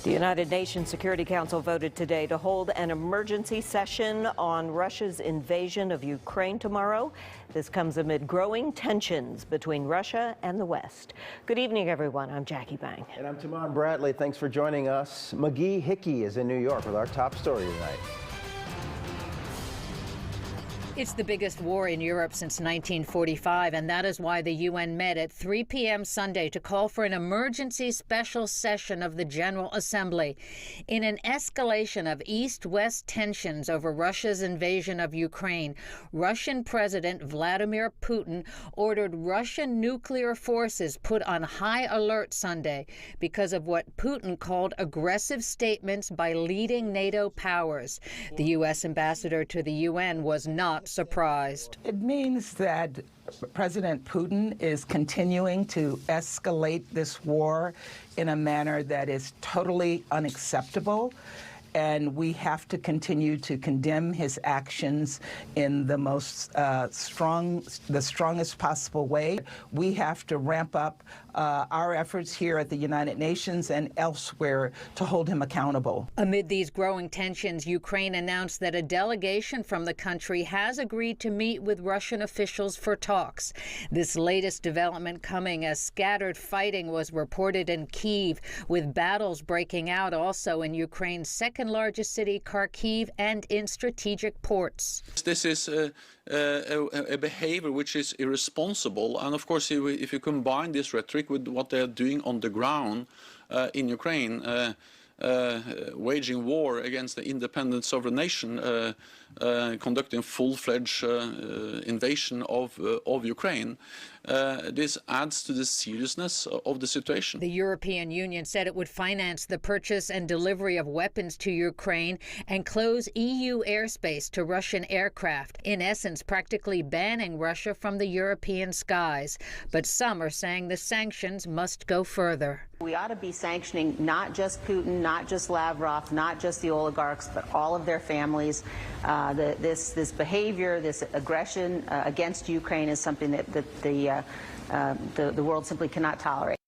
The United Nations Security Council voted today to hold an emergency session on Russia's invasion of Ukraine tomorrow. This comes amid growing tensions between Russia and the West. Good evening, everyone. I'm Jackie Bang. And I'm Tamar Bradley. Thanks for joining us. McGee Hickey is in New York with our top story tonight. It's the biggest war in Europe since 1945, and that is why the UN met at 3 p.m. Sunday to call for an emergency special session of the General Assembly. In an escalation of East-West tensions over Russia's invasion of Ukraine, Russian President Vladimir Putin ordered Russian nuclear forces put on high alert Sunday because of what Putin called aggressive statements by leading NATO powers. The U.S. ambassador to the UN was not surprised. It means that President Putin is continuing to escalate this war in a manner that is totally unacceptable. And we have to continue to condemn his actions in the strongest possible way. We have to ramp up our efforts here at the United Nations and elsewhere to hold him accountable. Amid these growing tensions, Ukraine announced that a delegation from the country has agreed to meet with Russian officials for talks. This latest development coming as scattered fighting was reported in Kyiv, with battles breaking out also in Ukraine's second-largest city, Kharkiv, and in strategic ports. This is a behavior which is irresponsible, and of course if you combine this rhetoric with what they are doing on the ground in Ukraine, waging war against the independent sovereign nation, conducting full-fledged invasion of Ukraine, this adds to the seriousness of the situation. The European Union said it would finance the purchase and delivery of weapons to Ukraine and close EU airspace to Russian aircraft, in essence practically banning Russia from the European skies. But some are saying the sanctions must go further. We ought to be sanctioning not just Putin, not just Lavrov, not just the oligarchs, but all of their families. This behavior, this aggression against Ukraine is something that the world simply cannot tolerate.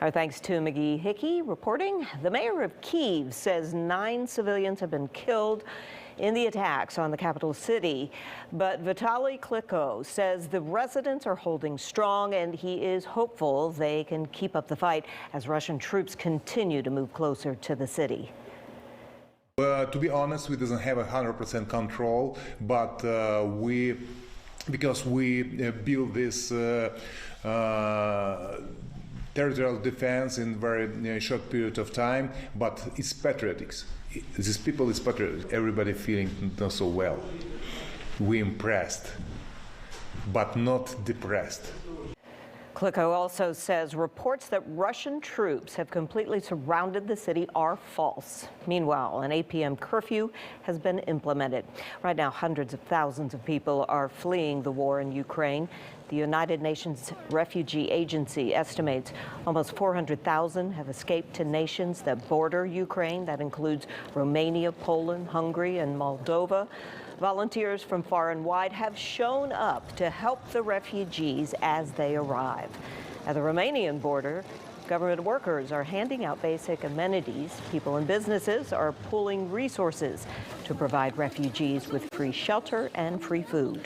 Our thanks to McGee Hickey reporting. The mayor of Kyiv says 9 civilians have been killed in the attacks on the capital city. But Vitaly Klitschko says the residents are holding strong, and he is hopeful they can keep up the fight as Russian troops continue to move closer to the city. To be honest, we doesn't have 100% control, but because we build this territorial defense in very short period of time, but it's patriotic. These people is patriotic. Everybody feeling not so well. We impressed, but not depressed. Klitschko also says reports that Russian troops have completely surrounded the city are false. Meanwhile, an 8 p.m. curfew has been implemented. Right now, hundreds of thousands of people are fleeing the war in Ukraine. The United Nations Refugee Agency estimates almost 400,000 have escaped to nations that border Ukraine. That includes Romania, Poland, Hungary, and Moldova. Volunteers from far and wide have shown up to help the refugees as they arrive. At the Romanian border, government workers are handing out basic amenities. People and businesses are pooling resources to provide refugees with free shelter and free food.